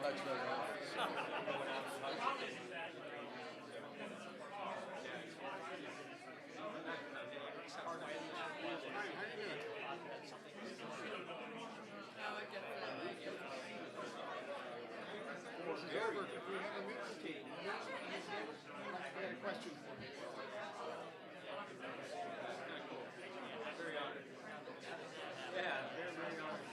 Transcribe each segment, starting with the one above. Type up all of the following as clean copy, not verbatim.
touch those numbers. Over. If we have a meeting, I had a question for you. Very honored. Yeah, very, very honored.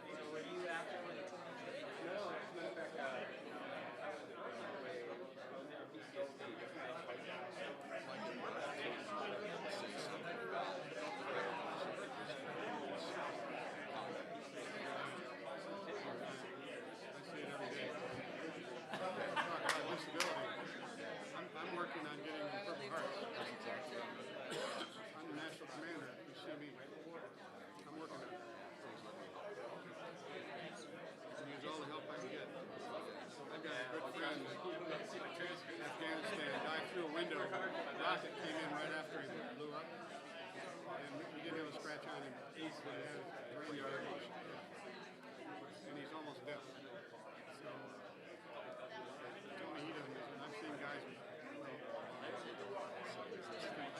So were you after when it came? No, as a matter of fact, I'm working on getting the Purple Heart. I'm the national commander. You see me. I'm working on it. I use all the help I can get. I've got a good friend in Afghanistan. Died through a window. A rocket came in right after he blew up. And we didn't have a scratch on him. He had brain damage. And he's almost dead. So, tell me he doesn't miss it. I've seen guys with, I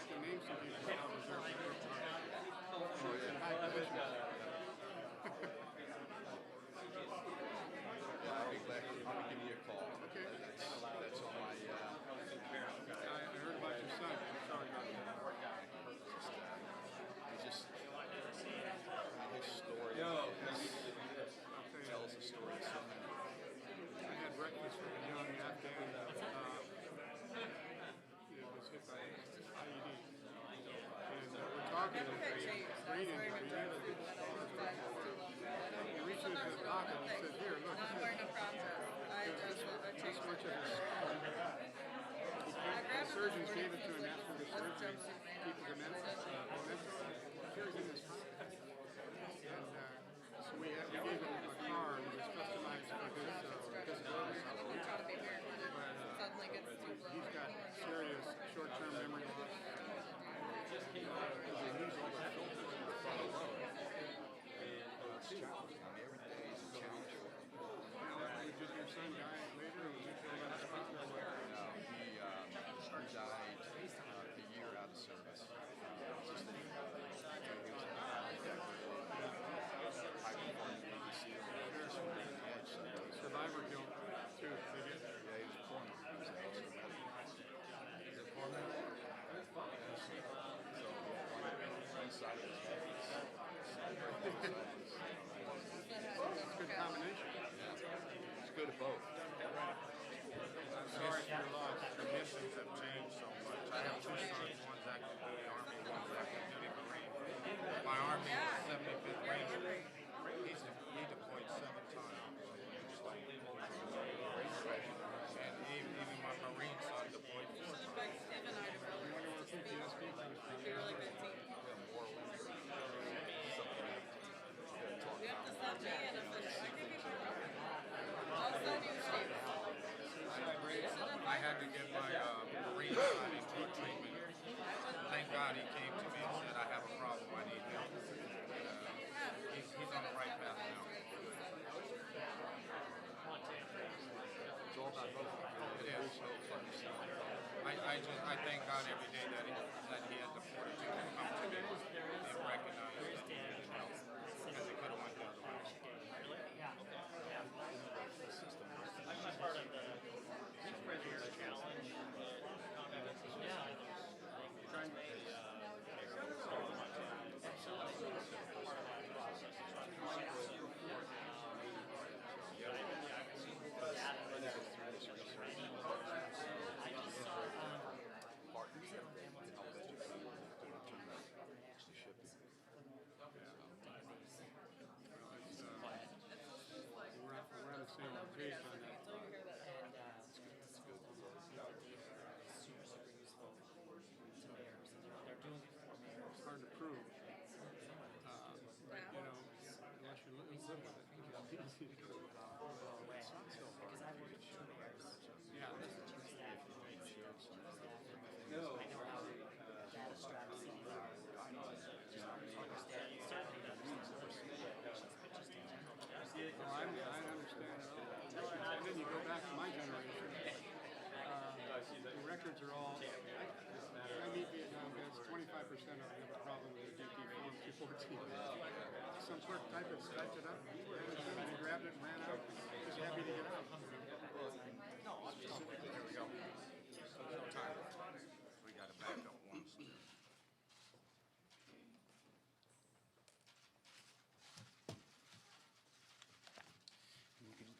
can name some people that I reserve for Purple Heart. In high positions. I'll be glad to give you a call. Okay. That's on my. I heard about your son. I'm sorry about that. He's just his story. He tells the story of so many. I had breakfast with a young Afghan. It was hit by IED. And we're talking with a brain injury. He reaches into his pocket and says, "Here, look." I'm wearing a process. This much of his the surgeons gave it to him after the surgery. Keep the memento. Here is in his pocket. And so we gave him a car and it was customized for his disabilities. But he's got serious short-term memory loss. He needs all the filters in the front alone. It's challenging. I mean, every day is a challenge. Did your son die later, or was he killed on the spot? No, he died a year out of service. Just that he was high-performing Navy SEAL. Survivor guilt, too. They get Yeah, he was a foreman. He was a house commander. Is it foreman? So one side of his head it's a good combination. it's good at both. I'm sorry for your loss. Traditions have changed so much. I have two sons, one's active duty Army, one's active duty Marine. My Army is 75th Ranger. He deployed 7 times. And even my Marine son deployed 4 times. You have to send me in a picture. I can give you I'll send you I had to get my Marine son into a treatment. Thank God he came to me and said, I have a problem, I need help. He's on the right path now. It's all about both. It is. I thank God every day that he had the fortitude to come to me and recognize that he needed help. Because it could have went the other way. I'm part of the prisoner challenge. kids are all, I meet Vietnam vets, 25% of them have a problem with their DP form 214. Some clerk typed it up, and they grabbed it and ran out, just happy to get out. There we go. Time. We got to back up once.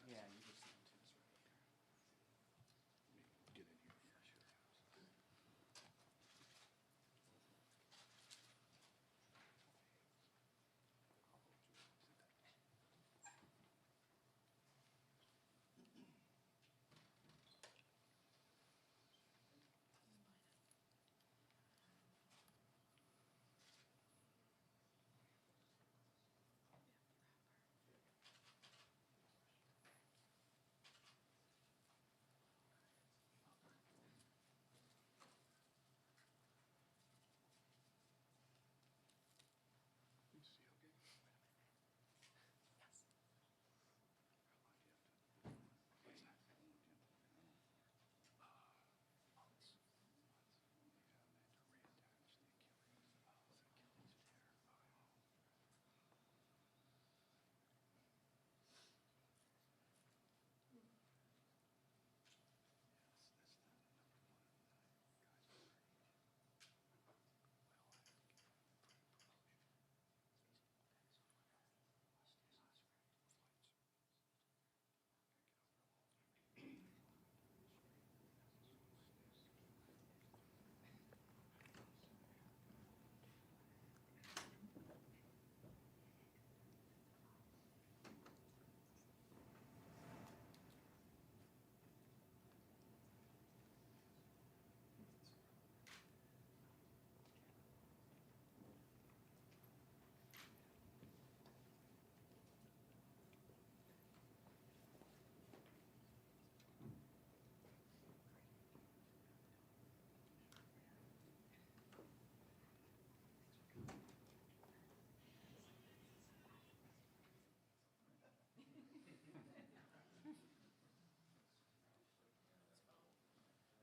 Yeah, you just need to. Get in here.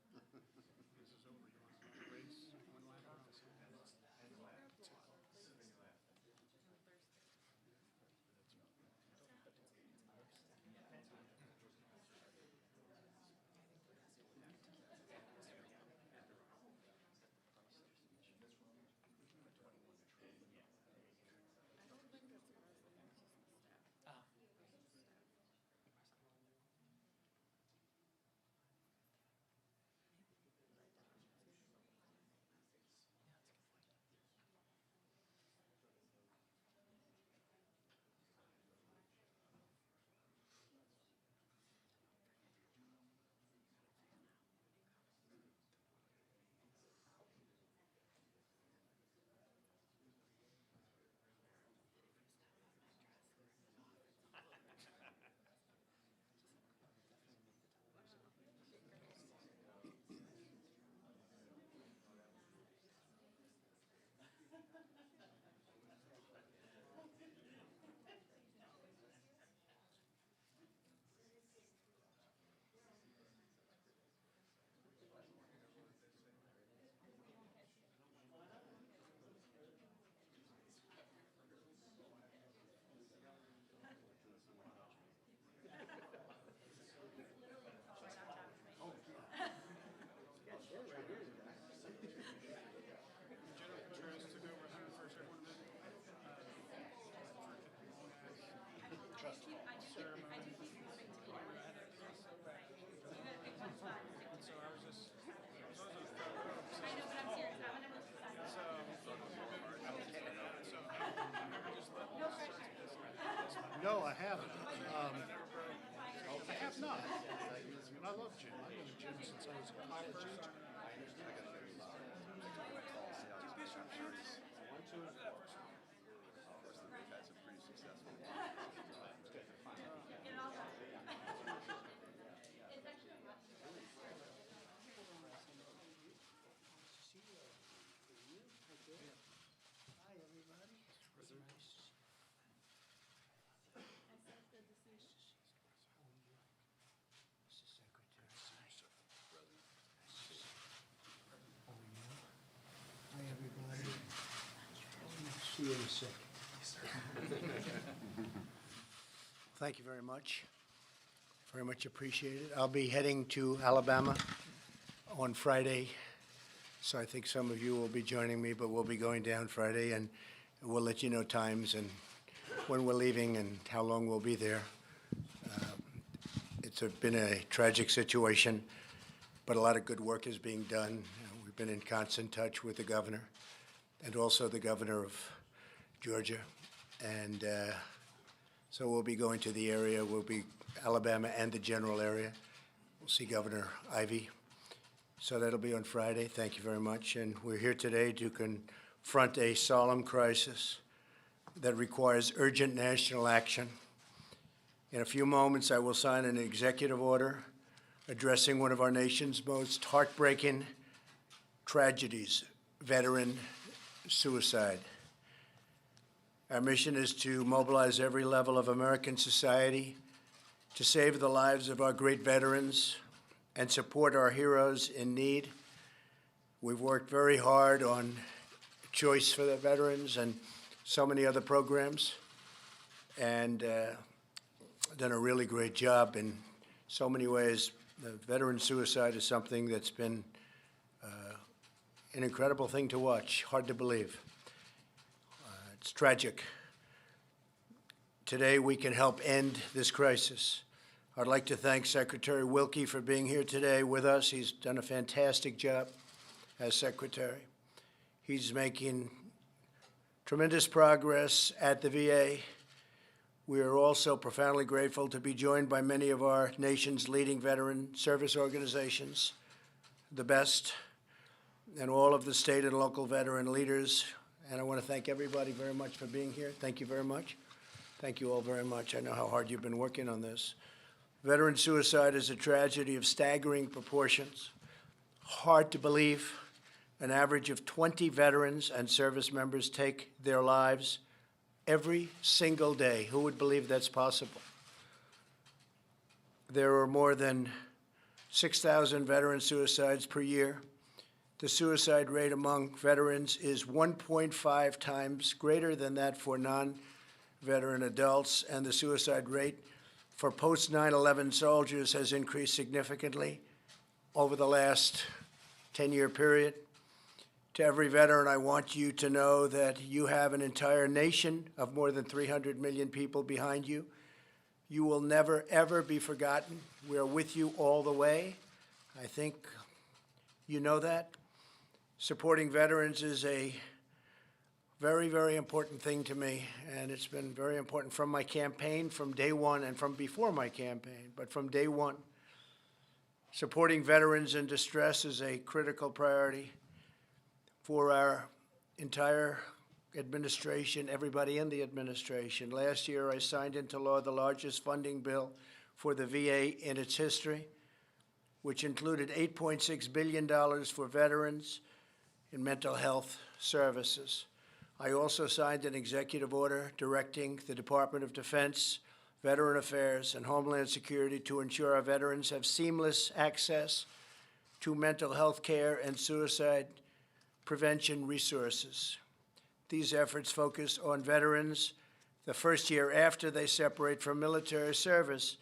Yeah, sure. This is over. You want to race one lap around? General Contreras took over 101st Airborne ceremony. So I was just, so I was on the front row. I know, but I'm serious. I'm gonna move to the side. No, I haven't. I have not. And I love gym. I've been in gym since I was a college. They've had some pretty successful. Hi, everybody. Mr. Secretary. Thank you very much. Very much appreciated. I'll be heading to Alabama on Friday, so I think some of you will be joining me, but we'll be going down Friday, and we'll let you know times and when we're leaving and how long we'll be there. It's been a tragic situation, but a lot of good work is being done. We've been in constant touch with the governor and also the governor of Georgia. And so we'll be going to the area. We'll be Alabama and the general area. We'll see Governor Ivey. So that'll be on Friday. Thank you very much. And we're here today to confront a solemn crisis that requires urgent national action. In a few moments, I will sign an executive order addressing one of our nation's most heartbreaking tragedies, veteran suicide. Our mission is to mobilize every level of American society to save the lives of our great veterans and support our heroes in need. We've worked very hard on Choice for the Veterans and so many other programs, and done a really great job in so many ways. The veteran suicide is something that's been an incredible thing to watch, hard to believe. It's tragic. Today we can help end this crisis. I'd like to thank Secretary Wilkie for being here today with us. He's done a fantastic job as Secretary. He's making tremendous progress at the VA. We are also profoundly grateful to be joined by many of our nation's leading veteran service organizations, the best, and all of the state and local veteran leaders. And I want to thank everybody very much for being here. Thank you very much. Thank you all very much. I know how hard you've been working on this. Veteran suicide is a tragedy of staggering proportions. Hard to believe. An average of 20 veterans and service members take their lives every single day. Who would believe that's possible? There are more than 6,000 veteran suicides per year. The suicide rate among veterans is 1.5 times greater than that for non-veteran adults, and the suicide rate for post-9/11 soldiers has increased significantly over the last 10-year period. To every veteran, I want you to know that you have an entire nation of more than 300 million people behind you. You will never, ever be forgotten. We are with you all the way. I think you know that. Supporting veterans is a very, very important thing to me, and it's been very important from my campaign, from day one, and from before my campaign, but from day one. Supporting veterans in distress is a critical priority for our entire administration, everybody in the administration. Last year, I signed into law the largest funding bill for the VA in its history, which included $8.6 billion for veterans in mental health services. I also signed an executive order directing the Department of Defense, Veteran Affairs, and Homeland Security to ensure our veterans have seamless access to mental health care and suicide prevention resources. These efforts focus on veterans the first year after they separate from military service,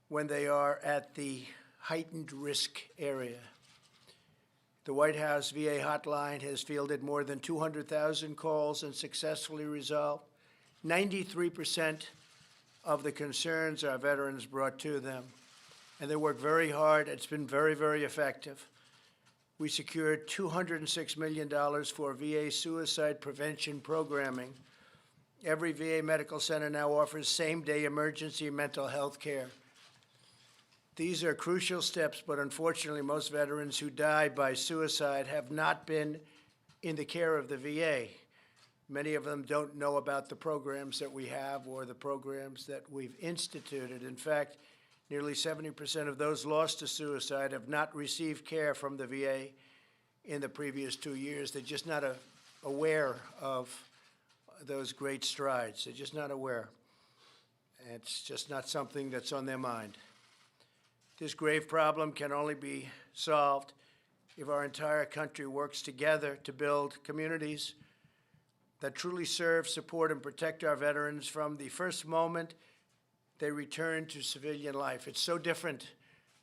when they are at the heightened risk area. The White House VA hotline has fielded more than 200,000 calls and successfully resolved 93% of the concerns our veterans brought to them. And they work very hard. It's been very, very effective. We secured $206 million for VA suicide prevention programming. Every VA medical center now offers same-day emergency mental health care. These are crucial steps, but unfortunately, most veterans who die by suicide have not been in the care of the VA. Many of them don't know about the programs that we have or the programs that we've instituted. In fact, nearly 70% of those lost to suicide have not received care from the VA in the previous 2 years. They're just not aware of those great strides. They're just not aware. It's just not something that's on their mind. This grave problem can only be solved if our entire country works together to build communities that truly serve, support, and protect our veterans from the first moment they return to civilian life. It's so different.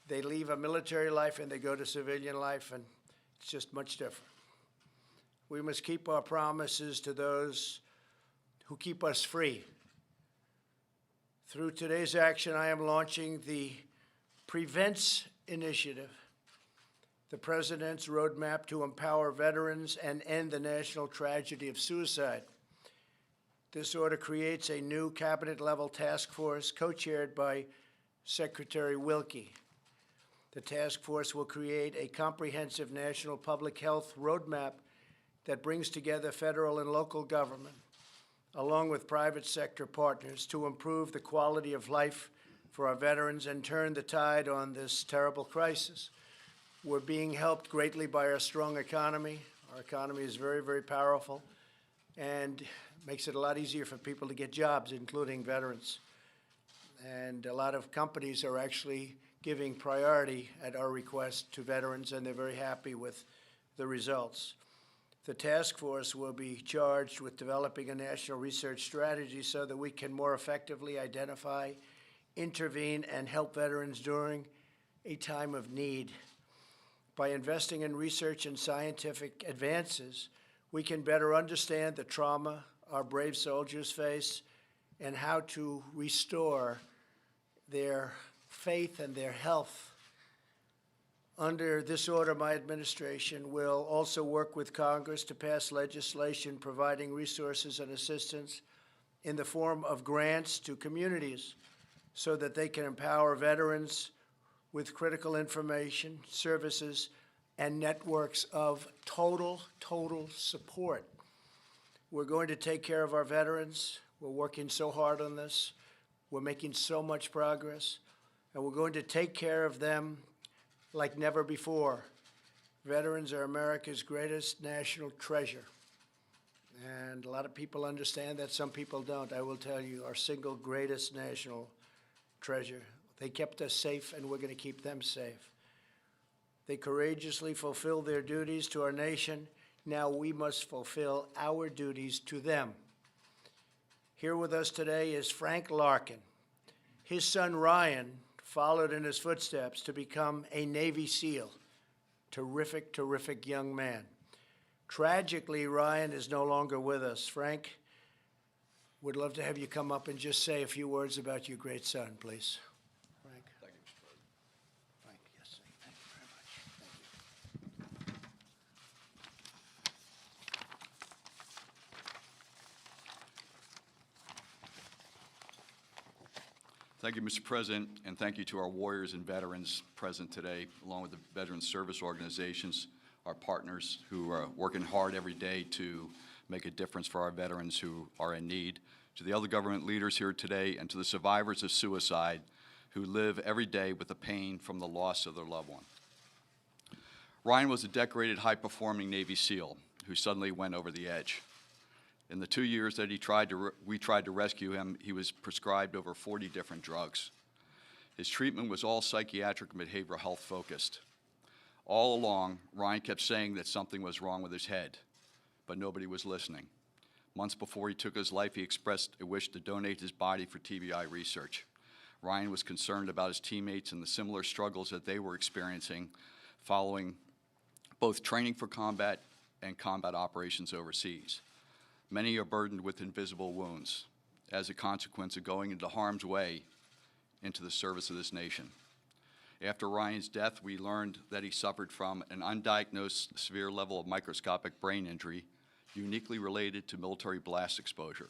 They leave a military life and they go to civilian life, and it's just much different. We must keep our promises to those who keep us free. Through today's action, I am launching the Prevents Initiative, the President's roadmap to empower veterans and end the national tragedy of suicide. This order creates a new cabinet-level task force co-chaired by Secretary Wilkie. The task force will create a comprehensive national public health roadmap that brings together federal and local government, along with private sector partners, to improve the quality of life for our veterans and turn the tide on this terrible crisis. We're being helped greatly by our strong economy. Our economy is very, very powerful and makes it a lot easier for people to get jobs, including veterans. And a lot of companies are actually giving priority at our request to veterans, and they're very happy with the results. The task force will be charged with developing a national research strategy so that we can more effectively identify, intervene, and help veterans during a time of need. By investing in research and scientific advances, we can better understand the trauma our brave soldiers face and how to restore their faith and their health. Under this order, my administration will also work with Congress to pass legislation providing resources and assistance in the form of grants to communities so that they can empower veterans with critical information, services, and networks of total support. We're going to take care of our veterans. We're working so hard on this. We're making so much progress, and we're going to take care of them like never before. Veterans are America's greatest national treasure, and a lot of people understand that. Some people don't. I will tell you, our single greatest national treasure. They kept us safe, and we're going to keep them safe. They courageously fulfill their duties to our nation. Now we must fulfill our duties to them. Here with us today is Frank Larkin. His son Ryan followed in his footsteps to become a Navy SEAL. Terrific young man. Tragically, Ryan is no longer with us. Frank, would love to have you come up and just say a few words about your great son, please. Frank. Thank you, Mr. President. Frank, yes, sir. Thank you very much. Thank you. Thank you, Mr. President, and thank you to our warriors and veterans present today, along with the veteran service organizations, our partners who are working hard every day to make a difference for our veterans who are in need, to the other government leaders here today, and to the survivors of suicide who live every day with the pain from the loss of their loved one. Ryan was a decorated, high-performing Navy SEAL who suddenly went over the edge. In the 2 years that we tried to rescue him, he was prescribed over 40 different drugs. His treatment was all psychiatric and behavioral health focused. All along, Ryan kept saying that something was wrong with his head, but nobody was listening. Months before he took his life, he expressed a wish to donate his body for TBI research. Ryan was concerned about his teammates and the similar struggles that they were experiencing following both training for combat and combat operations overseas. Many are burdened with invisible wounds as a consequence of going into harm's way into the service of this nation. After Ryan's death, we learned that he suffered from an undiagnosed severe level of microscopic brain injury uniquely related to military blast exposure,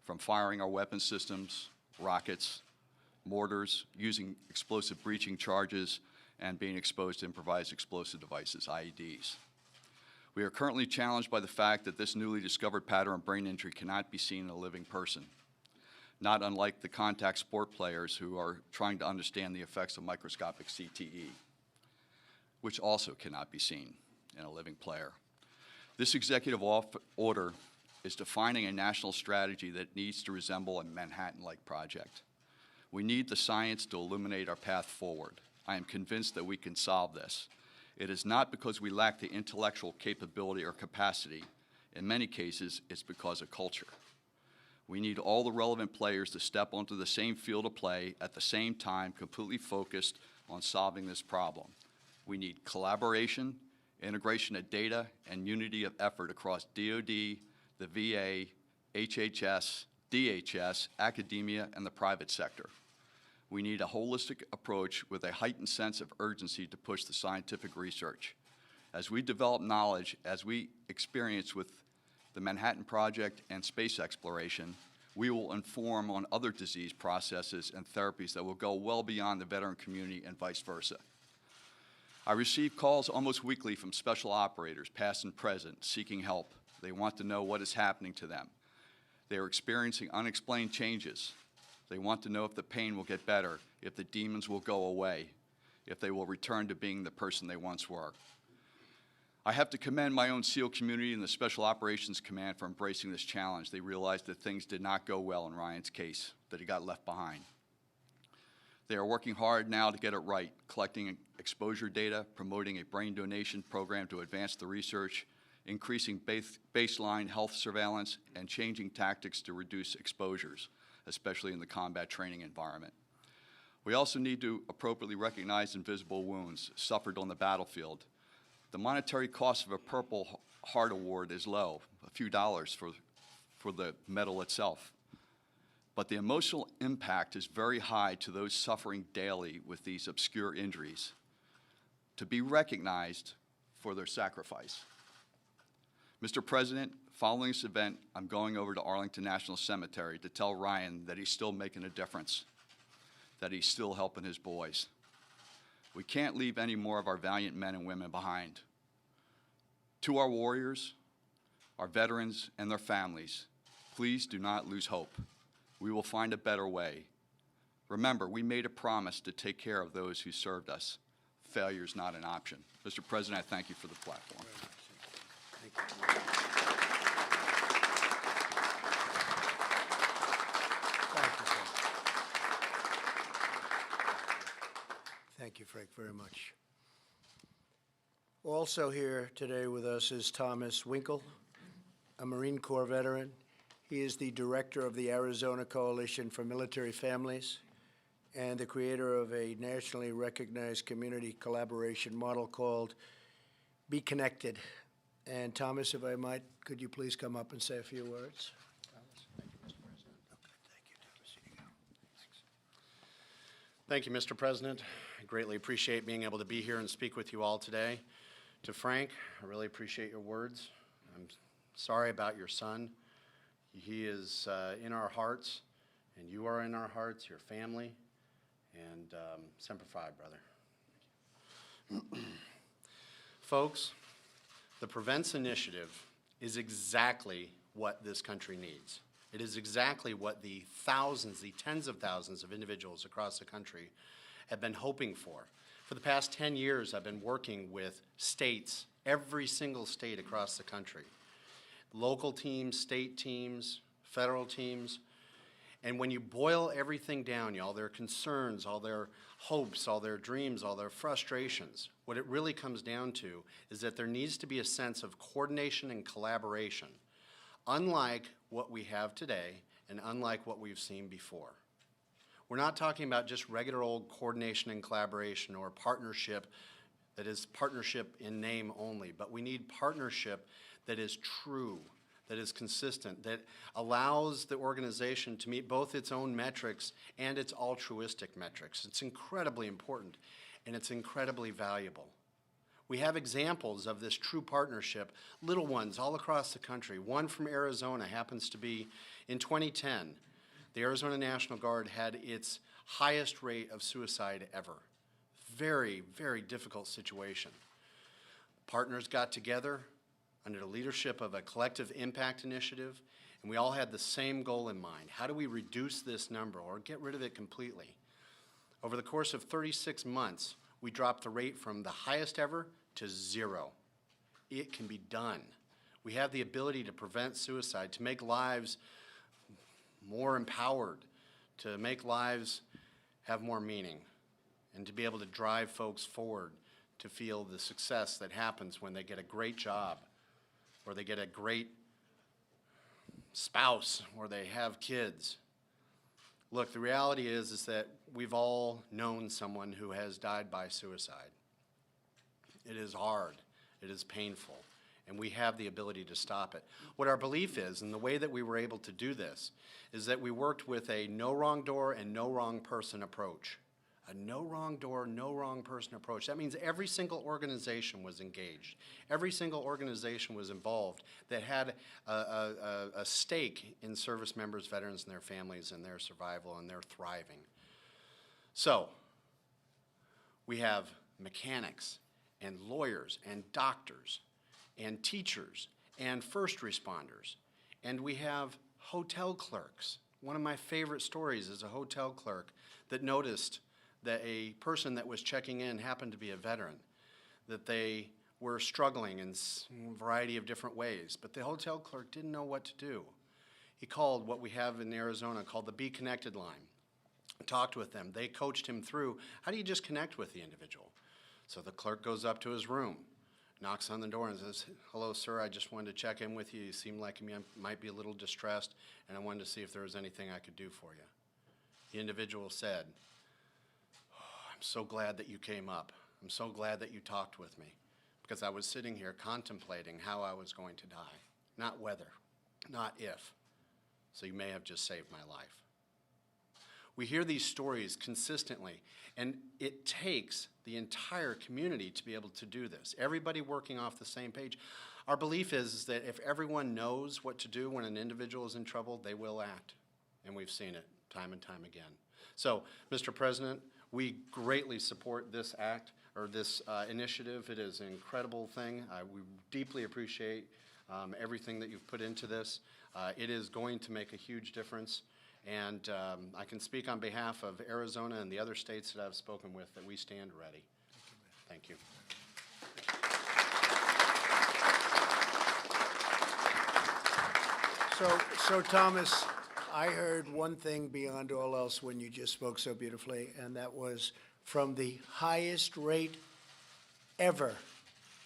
from firing our weapon systems, rockets, mortars, using explosive breaching charges, and being exposed to improvised explosive devices, IEDs. We are currently challenged by the fact that this newly discovered pattern of brain injury cannot be seen in a living person, not unlike the contact sport players who are trying to understand the effects of microscopic CTE, which also cannot be seen in a living player. This executive order is defining a national strategy that needs to resemble a Manhattan-like project. We need the science to illuminate our path forward. I am convinced that we can solve this. It is not because we lack the intellectual capability or capacity. In many cases, it's because of culture. We need all the relevant players to step onto the same field of play at the same time, completely focused on solving this problem. We need collaboration, integration of data, and unity of effort across DoD, the VA, HHS, DHS, academia, and the private sector. We need a holistic approach with a heightened sense of urgency to push the scientific research. As we develop knowledge, as we experience with the Manhattan Project and space exploration, we will inform on other disease processes and therapies that will go well beyond the veteran community and vice versa. I receive calls almost weekly from special operators, past and present, seeking help. They want to know what is happening to them. They are experiencing unexplained changes. They want to know if the pain will get better, if the demons will go away, if they will return to being the person they once were. I have to commend my own SEAL community and the Special Operations Command for embracing this challenge. They realized that things did not go well in Ryan's case, that he got left behind. They are working hard now to get it right, collecting exposure data, promoting a brain donation program to advance the research, increasing baseline health surveillance, and changing tactics to reduce exposures, especially in the combat training environment. We also need to appropriately recognize invisible wounds suffered on the battlefield. The monetary cost of a Purple Heart Award is low, a few dollars for the medal itself. But the emotional impact is very high to those suffering daily with these obscure injuries, to be recognized for their sacrifice. Mr. President, following this event, I'm going over to Arlington National Cemetery to tell Ryan that he's still making a difference, that he's still helping his boys. We can't leave any more of our valiant men and women behind. To our warriors, our veterans, and their families, please do not lose hope. We will find a better way. Remember, we made a promise to take care of those who served us. Failure is not an option. Mr. President, I thank you for the platform. Thank you, Frank, very much. Also here today with us is Thomas Winkle, a Marine Corps veteran. He is the director of the Arizona Coalition for Military Families and the creator of a nationally recognized community collaboration model called Be Connected. And Thomas, if I might, could you please come up and say a few words? Thank you, Mr. President. I greatly appreciate being able to be here and speak with you all today. To Frank, I really appreciate your words. I'm sorry about your son. He is in our hearts, and you are in our hearts, your family, and Semper Fi, brother. Folks, the Prevents Initiative is exactly what this country needs. It is exactly what the thousands, the tens of thousands of individuals across the country have been hoping for. For the past 10 years, I've been working with states, every single state across the country, local teams, state teams, federal teams. And when you boil everything down, y'all, their concerns, all their hopes, all their dreams, all their frustrations, what it really comes down to is that there needs to be a sense of coordination and collaboration, unlike what we have today and unlike what we've seen before. We're not talking about just regular old coordination and collaboration or partnership that is partnership in name only, but we need partnership that is true, that is consistent, that allows the organization to meet both its own metrics and its altruistic metrics. It's incredibly important, and it's incredibly valuable. We have examples of this true partnership, little ones all across the country. One from Arizona happens to be in 2010. The Arizona National Guard had its highest rate of suicide ever. Very, very difficult situation. Partners got together under the leadership of a collective impact initiative, and we all had the same goal in mind. How do we reduce this number or get rid of it completely? Over the course of 36 months, we dropped the rate from the highest ever to 0. It can be done. We have the ability to prevent suicide, to make lives more empowered, to make lives have more meaning, and to be able to drive folks forward to feel the success that happens when they get a great job or they get a great spouse or they have kids. Look, the reality is that we've all known someone who has died by suicide. It is hard, it is painful, and we have the ability to stop it. What our belief is, and the way that we were able to do this, is that we worked with a no wrong door and no wrong person approach. A no wrong door, no wrong person approach. That means every single organization was engaged. Every single organization was involved that had a stake in service members, veterans, and their families, and their survival, and their thriving. So, we have mechanics, and lawyers, and doctors, and teachers, and first responders, and we have hotel clerks. One of my favorite stories is a hotel clerk that noticed that a person that was checking in happened to be a veteran, that they were struggling in a variety of different ways, but the hotel clerk didn't know what to do. He called what we have in Arizona called the Be Connected line, talked with them. They coached him through, how do you just connect with the individual? So the clerk goes up to his room, knocks on the door and says, "Hello, sir, I just wanted to check in with you. You seem like you might be a little distressed, and I wanted to see if there was anything I could do for you." The individual said, "I'm so glad that you came up. I'm so glad that you talked with me, because I was sitting here contemplating how I was going to die, not whether, not if. So you may have just saved my life." We hear these stories consistently, and it takes the entire community to be able to do this. Everybody working off the same page. Our belief is that if everyone knows what to do when an individual is in trouble, they will act, and we've seen it time and time again. So, Mr. President, we greatly support this act, or this initiative. It is an incredible thing. We deeply appreciate everything that you've put into this. It is going to make a huge difference, and I can speak on behalf of Arizona and the other states that I've spoken with that we stand ready. Thank you. So Thomas, I heard one thing beyond all else when you just spoke so beautifully, and that was from the highest rate ever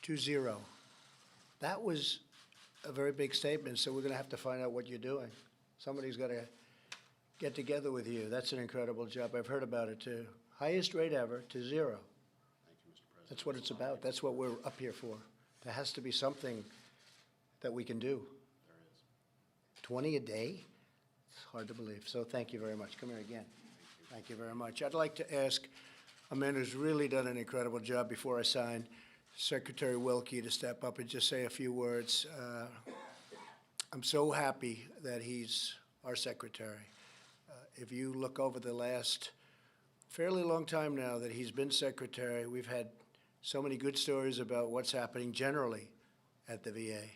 to zero. That was a very big statement, so we're going to have to find out what you're doing. Somebody's got to get together with you. That's an incredible job. I've heard about it, too. Highest rate ever to zero. That's what it's about. That's what we're up here for. There has to be something that we can do. 20 a day? It's hard to believe. So thank you very much. Come here again. Thank you very much. I'd like to ask a man who's really done an incredible job before I sign, Secretary Wilkie, to step up and just say a few words. I'm so happy that he's our secretary. If you look over the last fairly long time now that he's been secretary, we've had so many good stories about what's happening generally at the VA.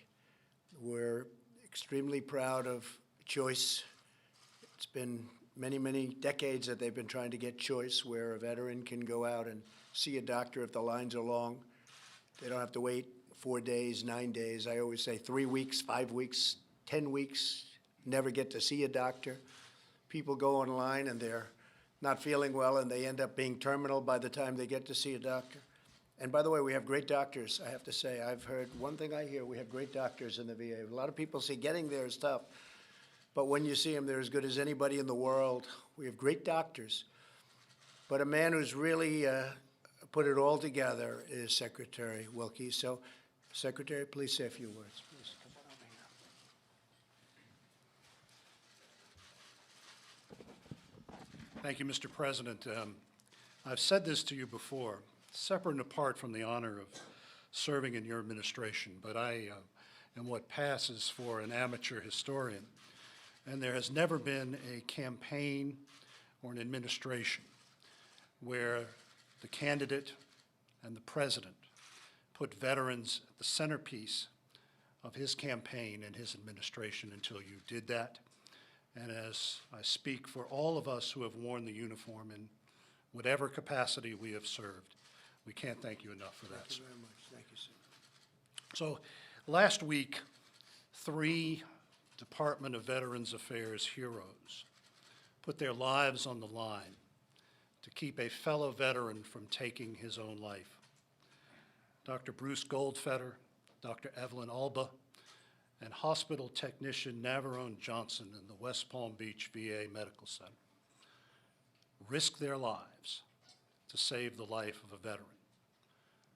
We're extremely proud of choice. It's been many, many decades that they've been trying to get choice, where a veteran can go out and see a doctor if the lines are long. They don't have to wait 4 days, 9 days. I always say 3 weeks, 5 weeks, 10 weeks, never get to see a doctor. People go online and they're not feeling well and they end up being terminal by the time they get to see a doctor. And by the way, we have great doctors, I have to say. I've heard one thing I hear, we have great doctors in the VA. A lot of people say getting there is tough, but when you see them, they're as good as anybody in the world. We have great doctors. But a man who's really put it all together is Secretary Wilkie. So, Secretary, please say a few words. Please come on over here. Thank you, Mr. President. I've said this to you before, separate and apart from the honor of serving in your administration, but I am what passes for an amateur historian. And there has never been a campaign or an administration where the candidate and the president put veterans at the centerpiece of his campaign and his administration until you did that. And as I speak for all of us who have worn the uniform in whatever capacity we have served, we can't thank you enough for that. Thank you very much. Thank you, sir. So last week, 3 Department of Veterans Affairs heroes put their lives on the line to keep a fellow veteran from taking his own life. Dr. Bruce Goldfeder, Dr. Evelyn Alba, and hospital technician Navarone Johnson in the West Palm Beach VA Medical Center risked their lives to save the life of a veteran.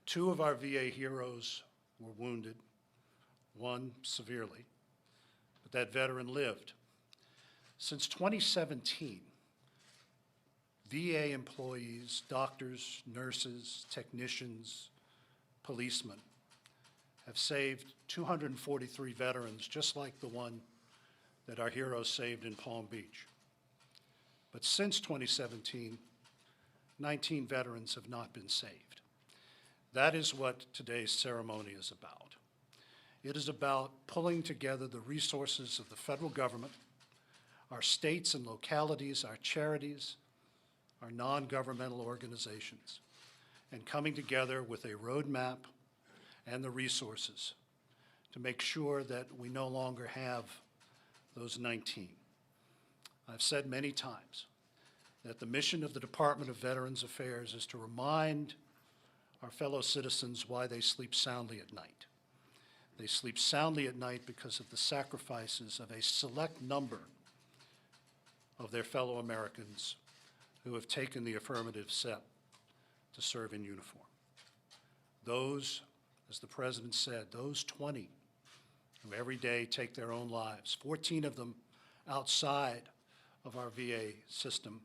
2 of our VA heroes were wounded, one severely, but that veteran lived. Since 2017, VA employees, doctors, nurses, technicians, policemen have saved 243 veterans, just like the one that our heroes saved in Palm Beach. But since 2017, 19 veterans have not been saved. That is what today's ceremony is about. It is about pulling together the resources of the federal government, our states and localities, our charities, our non-governmental organizations, and coming together with a roadmap and the resources to make sure that we no longer have those 19. I've said many times that the mission of the Department of Veterans Affairs is to remind our fellow citizens why they sleep soundly at night. They sleep soundly at night because of the sacrifices of a select number of their fellow Americans who have taken the affirmative step to serve in uniform. Those, as the President said, those 20 who every day take their own lives, 14 of them outside of our VA system,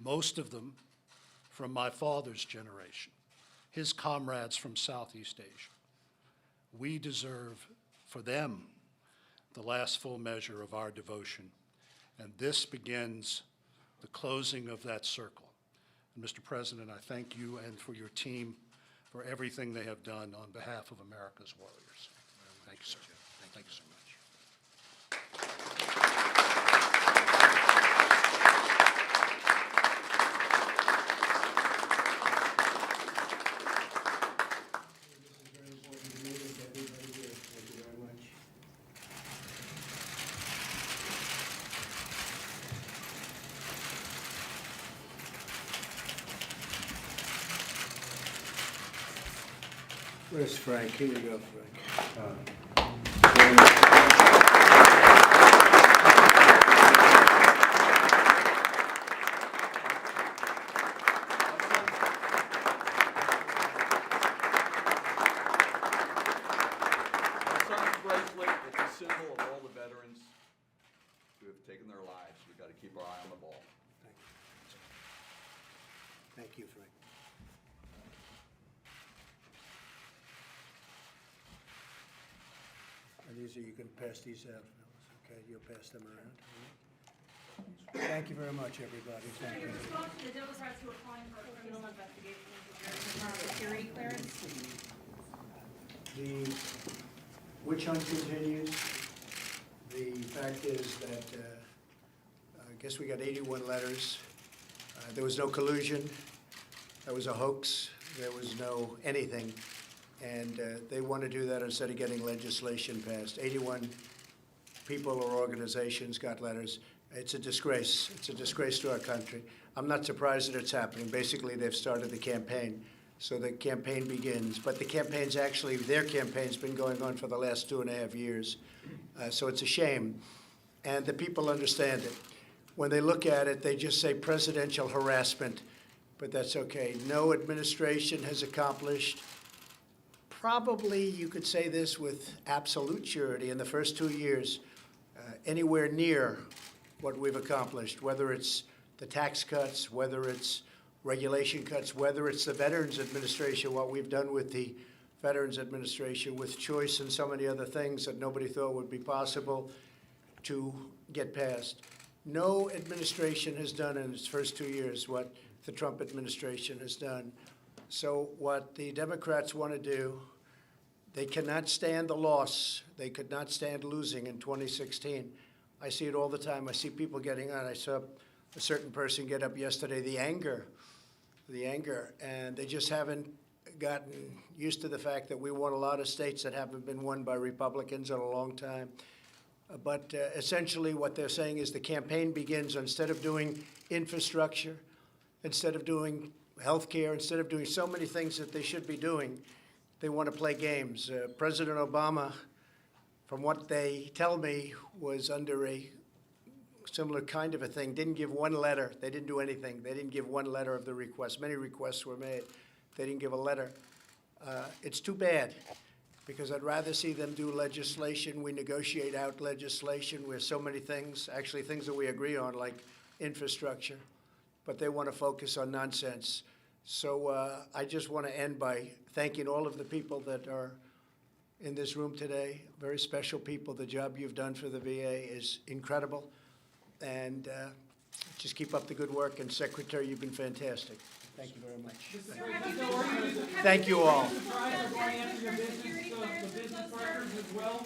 most of them from my father's generation, his comrades from Southeast Asia. We deserve for them the last full measure of our devotion, and this begins the closing of that circle. And Mr. President, I thank you and for your team for everything they have done on behalf of America's warriors. Thank you, sir. Thank you so much. Very important to me and to everybody here. Thank you very much. Where's Frank? Here you go, Frank. Our son's bracelet, it's a symbol of all the veterans who have taken their lives. We've got to keep our eye on the ball. Thank you, Frank. And these are, you can pass these out, okay? You'll pass them around. all right? Thank you very much, everybody. Thank you. Response to the Democrats who are applying for a criminal investigation into their security clearance. The witch hunt continues. The fact is that I guess we got 81 letters. There was no collusion. There was a hoax. There was no anything. And they want to do that instead of getting legislation passed. 81 people or organizations got letters. It's a disgrace. It's a disgrace to our country. I'm not surprised that it's happening. Basically, they've started the campaign. So the campaign begins. But the campaign's actually, their campaign's been going on for the last 2.5 years. So it's a shame. And the people understand it. When they look at it, they just say presidential harassment. But that's okay. No administration has accomplished, probably you could say this with absolute surety, in the first 2 years, anywhere near what we've accomplished, whether it's the tax cuts, whether it's regulation cuts, whether it's the Veterans Administration, what we've done with the Veterans Administration, with choice and so many other things that nobody thought would be possible to get passed. No administration has done in its first 2 years what the Trump administration has done. So what the Democrats want to do, they cannot stand the loss. They could not stand losing in 2016. I see it all the time. I see people getting on. I saw a certain person get up yesterday, the anger, and they just haven't gotten used to the fact that we won a lot of states that haven't been won by Republicans in a long time. But essentially what they're saying is the campaign begins, instead of doing infrastructure, instead of doing health care, instead of doing so many things that they should be doing, they want to play games. President Obama from what they tell me, was under a similar kind of a thing, didn't give one letter. They didn't do anything. They didn't give one letter of the request. Many requests were made. They didn't give a letter. It's too bad, because I'd rather see them do legislation. We negotiate out legislation where so many things, actually things that we agree on, like infrastructure, but they want to focus on nonsense. So I just want to end by thanking all of the people that are in this room today, very special people. The job you've done for the VA is incredible, and just keep up the good work. And Secretary, you've been fantastic. Thank you very much. Thank you all. Brian, before I answer your business partners as well,